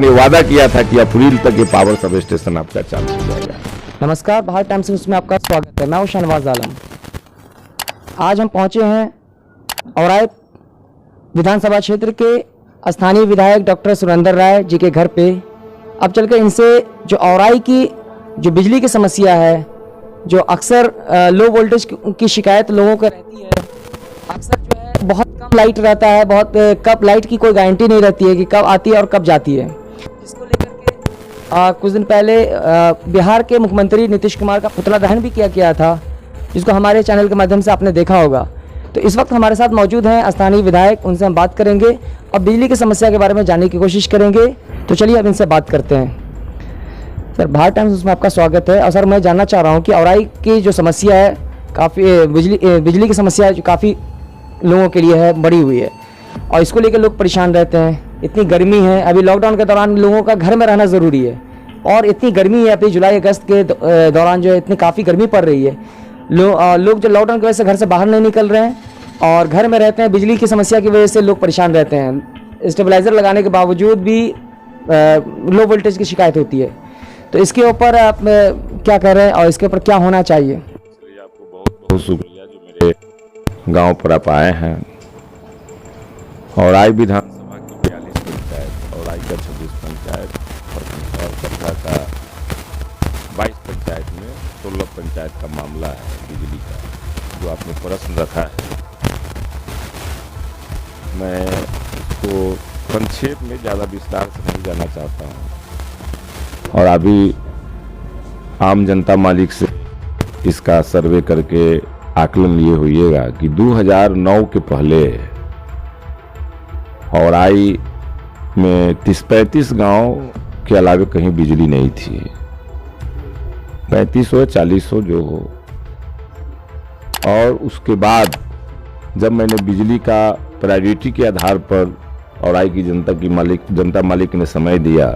लेकिन ये वादा किया था कि अप्रैल तक ये पावर सब स्टेशन आपका चालू हो जाएगा। नमस्कार, भारत टाइम्स न्यूज़ में आपका स्वागत है। मैं हूं शहनवाज आलम। आज हम पहुंचे हैं औराई विधानसभा क्षेत्र के स्थानीय विधायक डॉक्टर सुरेंद्र राय जी के घर पे। अब चलकर इनसे जो औराई की जो बिजली की समस्या है, जो अक्सर लो वोल्टेज की शिकायत लोगों को रहती है, अक्सर जो है बहुत कम लाइट रहता है, बहुत कब लाइट की कोई गारंटी नहीं रहती है कि कब आती है और कब जाती है। इसको लेकर के कुछ दिन पहले बिहार के मुख्यमंत्री नीतीश कुमार का पुतला दहन भी किया गया था, जिसको हमारे चैनल के माध्यम से आपने देखा होगा। तो इस वक्त हमारे साथ मौजूद हैं स्थानीय विधायक, उनसे हम बात करेंगे और बिजली की समस्या के बारे में जानने की कोशिश करेंगे। तो चलिए अब इनसे बात करते हैं। सर, भारत टाइम्स उसमें आपका स्वागत है। और सर, मैं जानना चाह रहा हूँ कि औराई की जो समस्या है, काफ़ी बिजली की समस्या है जो काफ़ी लोगों के लिए है, बढ़ी हुई है और इसको लेकर लोग परेशान रहते हैं। इतनी गर्मी है, अभी लॉकडाउन के दौरान लोगों का घर में रहना ज़रूरी है और इतनी गर्मी है, अभी जुलाई अगस्त के दौरान जो है इतनी काफ़ी गर्मी पड़ रही है। लोग जो लॉकडाउन की वजह से घर से बाहर नहीं निकल रहे हैं और घर में रहते हैं। बिजली की समस्या की वजह से लोग परेशान रहते हैं। स्टेबलाइज़र लगाने के बावजूद भी लो वोल्टेज की शिकायत होती है। तो इसके ऊपर आप क्या कह रहे हैं और इसके ऊपर क्या होना चाहिए? आपको बहुत बहुत शुक्रिया जो मेरे गांव पर आप आए हैं। औराई विधानसभा की 42 पंचायत, औराई का 26 पंचायत और कटरा का 22 पंचायत में 16 पंचायत का मामला है बिजली का, जो आपने प्रश्न रखा है। मैं इसको संक्षेप में ज़्यादा विस्तार से नहीं जाना चाहता हूँ और अभी आम जनता मालिक से इसका सर्वे करके आकलन ये होइएगा कि 2009 के पहले औराई में 30-35 गांव के अलावा कहीं बिजली नहीं थी। 35 हो 40 हो जो हो। और उसके बाद जब मैंने बिजली का प्रायोरिटी के आधार पर औराई की जनता मालिक ने समय दिया,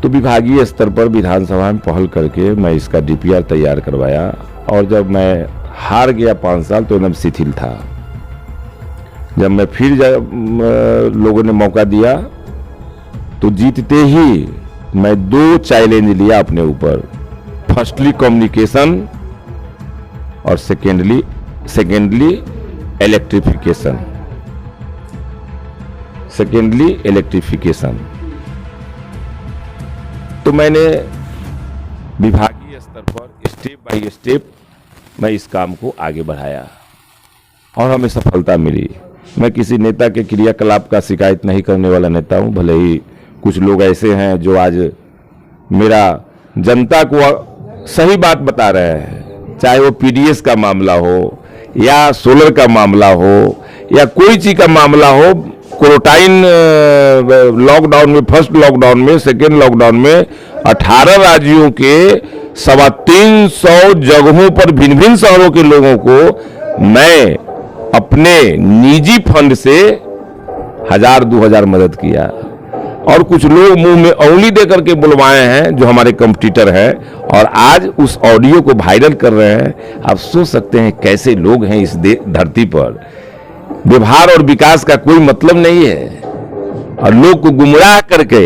तो विभागीय स्तर पर विधानसभा में पहल करके मैं इसका डीपीआर तैयार करवाया और जब मैं हार गया 5 साल तो एकदम शिथिल था। जब मैं फिर लोगों ने मौका दिया तो जीतते ही मैं 2 चैलेंज लिया अपने ऊपर। फर्स्टली कम्युनिकेशन और सेकेंडली इलेक्ट्रिफिकेशन। तो मैंने विभागीय स्तर पर स्टेप बाय स्टेप मैं इस काम को आगे बढ़ाया और हमें सफलता मिली। मैं किसी नेता के क्रियाकलाप का शिकायत नहीं करने वाला नेता हूं। भले ही कुछ लोग ऐसे हैं जो आज मेरा जनता को सही बात बता रहे हैं, चाहे वो पीडीएस का मामला हो या सोलर का मामला हो या कोई चीज का मामला हो। क्वारंटाइन लॉकडाउन में, फर्स्ट लॉकडाउन में, सेकेंड लॉकडाउन में 18 राज्यों के 350 जगहों पर भिन्न भिन्न शहरों के लोगों को मैं अपने निजी फंड से 1000-2000 मदद किया और कुछ लोग मुंह में उंगली देकर के बुलवाए हैं जो हमारे कंपटीटर हैं और आज उस ऑडियो को वायरल कर रहे हैं। आप सोच सकते हैं कैसे लोग हैं इस धरती पर। व्यवहार और विकास का कोई मतलब नहीं है और लोग को गुमराह करके,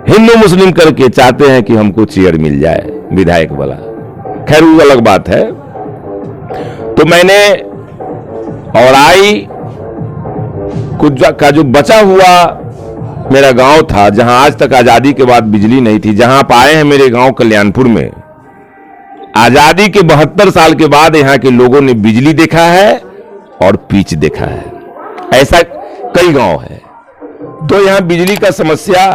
हिंदू मुस्लिम करके चाहते हैं कि हमको चेयर मिल जाए विधायक वाला। खैर वो अलग बात है। तो मैंने औराई का जो बचा हुआ मेरा गांव था, जहां आज तक आजादी के बाद बिजली नहीं थी, जहां आप आए हैं मेरे गांव कल्याणपुर में, आजादी के 72 साल के बाद यहां के लोगों ने बिजली देखा है और पिच देखा है। ऐसा कई गांव है। तो यहां बिजली का समस्या,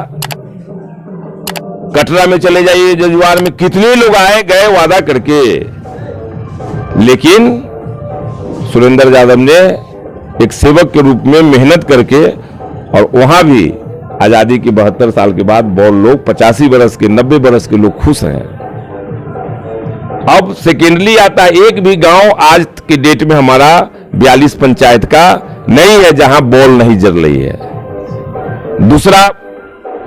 कटरा में चले जाइए, जजुआर में कितने लोग आए गए वादा करके, लेकिन सुरेंद्र यादव ने एक सेवक के रूप में मेहनत करके, और वहां भी आजादी के 72 साल के बाद बहुत लोग 85 बरस के, 90 बरस के लोग खुश हैं। अब सेकेंडली आता एक भी गांव आज के डेट में हमारा 42 पंचायत का नहीं है जहां बॉल नहीं जल रही है। दूसरा,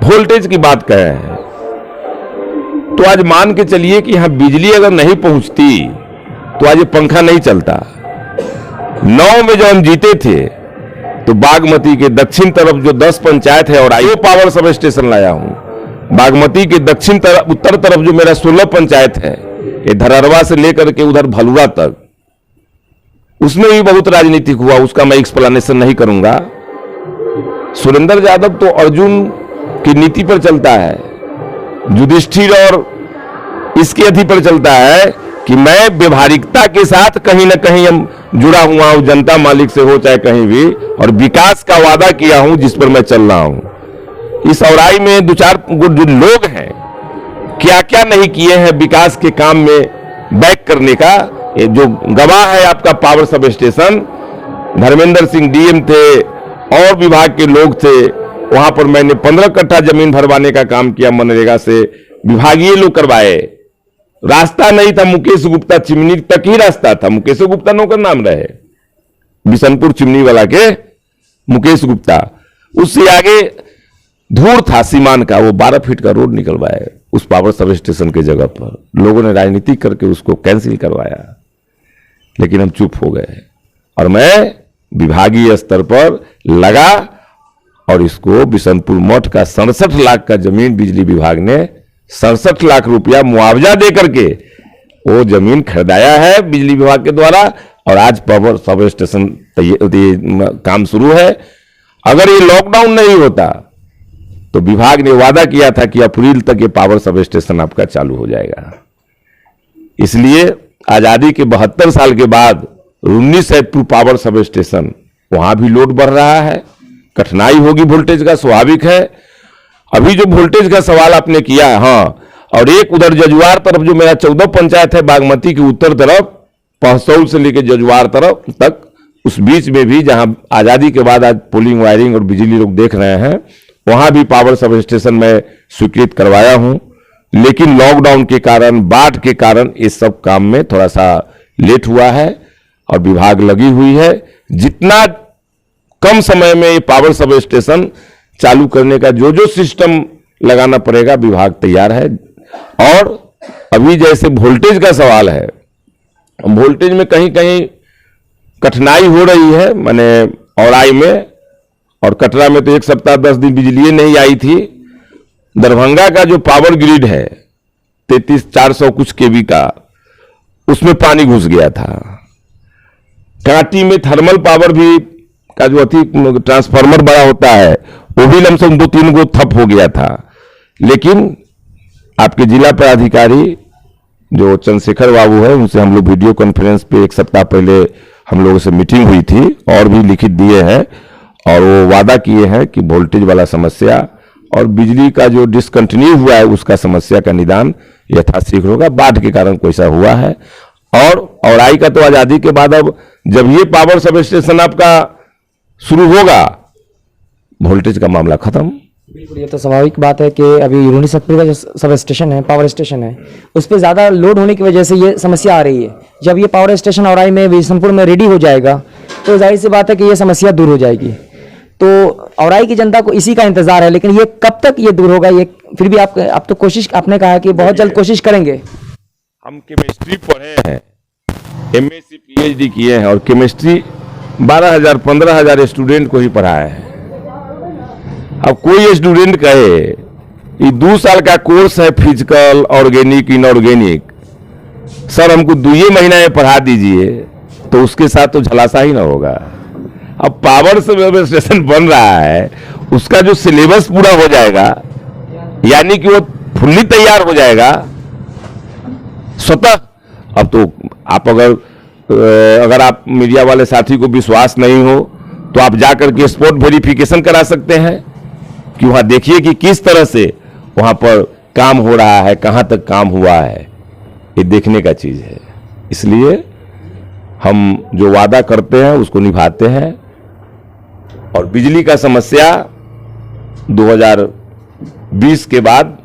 वोल्टेज की बात कह रहे हैं तो आज मान के चलिए कि यहां बिजली अगर नहीं पहुंचती तो आज ये पंखा नहीं चलता। 9 में जब हम जीते थे तो बागमती के दक्षिण तरफ जो 10 पंचायत है और वो पावर सब स्टेशन लाया हूं। बागमती के दक्षिण तरफ उत्तर तरफ जो मेरा 16 पंचायत है, ये धरहरवा से लेकर के उधर भलुआ तक, उसमें भी बहुत राजनीतिक हुआ, उसका मैं एक्सप्लेनेशन नहीं करूंगा। सुरेंद्र यादव तो अर्जुन की नीति पर चलता है, युधिष्ठिर और इसकी अधि पर चलता है कि मैं व्यवहारिकता के साथ कहीं ना कहीं हम जुड़ा हुआ हूं, जनता मालिक से हो चाहे कहीं भी, और विकास का वादा किया हूं जिस पर मैं चल रहा हूं। इस औराई में दो चार जो लोग हैं, क्या क्या नहीं किए हैं विकास के काम में बैक करने का, ये जो गवाह है आपका power sub station. Dharmendra Singh DM थे और विभाग के लोग थे, वहां पर मैंने 15 कट्ठा जमीन भरवाने का काम किया मनरेगा से, विभागीय लोग करवाए। रास्ता नहीं था, मुकेश गुप्ता चिमनी तक ही रास्ता था, मुकेश गुप्ता नौकर नाम रहे, बिशनपुर चिमनी वाला के मुकेश गुप्ता। उससे आगे धूर था सीमान का, वो 12 फीट का रोड निकलवाए उस पावर सब स्टेशन के जगह पर। लोगों ने राजनीति करके उसको कैंसिल करवाया, लेकिन हम चुप हो गए और मैं विभागीय स्तर पर लगा और इसको बिशनपुर मठ का 67 लाख का जमीन बिजली विभाग ने 67 लाख रुपया मुआवजा दे करके वो जमीन खरीदाया है बिजली विभाग के द्वारा, और आज पावर सब स्टेशन काम शुरू है। अगर ये लॉकडाउन नहीं होता तो विभाग ने वादा किया था कि अप्रैल तक ये पावर सब स्टेशन आपका चालू हो जाएगा। इसलिए आजादी के 72 साल के बाद 19 सैदपुर पावर सब स्टेशन, वहां भी लोड बढ़ रहा है, कठिनाई होगी वोल्टेज का, स्वाभाविक है। अभी जो वोल्टेज का सवाल आपने किया, हाँ, और एक उधर जजुआर तरफ जो मेरा 14 पंचायत है बागमती की उत्तर तरफ, पहसौल से लेकर जजुआर तरफ तक, उस बीच में भी जहां आजादी के बाद आज पोलिंग वायरिंग और बिजली लोग देख रहे हैं, वहां भी पावर सब स्टेशन में स्वीकृत करवाया हूं। लेकिन लॉकडाउन के कारण, बाढ़ के कारण इस सब काम में थोड़ा सा लेट हुआ है और विभाग लगी हुई है। जितना कम समय में ये पावर सब स्टेशन चालू करने का जो सिस्टम लगाना पड़ेगा, विभाग तैयार है। और अभी जैसे वोल्टेज का सवाल है, वोल्टेज में कहीं कहीं कठिनाई हो रही है, माने औराई में और कटरा में तो 1 सप्ताह 10 दिन बिजली नहीं आई थी। दरभंगा का जो पावर ग्रिड है 33,400 कुछ केवी का, उसमें पानी घुस गया था। कांटी में थर्मल पावर भी का जो ट्रांसफार्मर बड़ा होता है, वो भी लमसम 2-3 गो ठप हो गया था। लेकिन आपके जिला पदाधिकारी जो चंद्रशेखर बाबू है, उनसे हम लोग वीडियो कॉन्फ्रेंस पे 1 सप्ताह पहले हम लोगों से मीटिंग हुई थी और भी लिखित दिए हैं, और वो वादा किए हैं कि वोल्टेज वाला समस्या और बिजली का जो डिसकंटिन्यू हुआ है उसका समस्या का निदान यथाशीघ्र होगा। बाढ़ के कारण कोई सा हुआ है, और औराई का तो आजादी के बाद अब जब ये पावर सब स्टेशन आपका शुरू होगा, वोल्टेज का मामला खत्म। बिल्कुल, ये तो स्वाभाविक बात है कि अभी यूनिट सतपुर का जो सब स्टेशन है, पावर स्टेशन है, उस पर ज़्यादा लोड होने की वजह से ये समस्या आ रही है। जब ये पावर स्टेशन औराई में, बिशनपुर में रेडी हो जाएगा तो जाहिर सी बात है कि ये समस्या दूर हो जाएगी। तो औराई की जनता को इसी का इंतजार है, लेकिन ये कब तक ये दूर होगा, ये फिर भी आप तो कोशिश, आपने कहा कि बहुत जल्द कोशिश करेंगे। हम केमिस्ट्री पढ़े हैं, एमएससी पीएचडी किए हैं, और केमिस्ट्री 12,000-15,000 स्टूडेंट को ही पढ़ाया है। अब कोई स्टूडेंट कहे ये 2 साल का कोर्स है फिजिकल, ऑर्गेनिक, इनऑर्गेनिक, सर हमको 2 महीना में पढ़ा दीजिए, तो उसके साथ तो झलासा ही ना होगा। अब पावर सब स्टेशन बन रहा है, उसका जो सिलेबस पूरा हो जाएगा, यानी कि वो फुल्ली तैयार हो जाएगा स्वतः। अब तो आप अगर आप मीडिया वाले साथी को विश्वास नहीं हो तो आप जाकर के स्पॉट वेरिफिकेशन करा सकते हैं कि वहां देखिए कि किस तरह से वहां पर काम हो रहा है, कहां तक काम हुआ है, ये देखने का चीज है। इसलिए हम जो वादा करते हैं उसको निभाते हैं, और बिजली का समस्या 2020 के बाद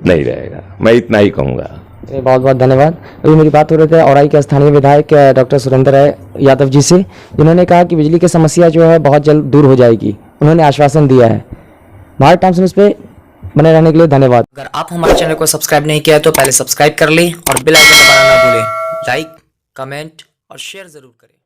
नहीं रहेगा, मैं इतना ही कहूंगा। बहुत बहुत धन्यवाद। अभी मेरी बात हो रही थी औराई के स्थानीय विधायक डॉक्टर सुरेंद्र यादव जी से, जिन्होंने कहा कि बिजली की समस्या जो है बहुत जल्द दूर हो जाएगी। उन्होंने आश्वासन दिया है। भारत टाइम्स न्यूज़ पे बने रहने के लिए धन्यवाद। अगर आप हमारे चैनल को सब्सक्राइब नहीं किया तो पहले सब्सक्राइब कर लें और बेल आइकन दबाना ना भूलें। लाइक, कमेंट और शेयर जरूर करें।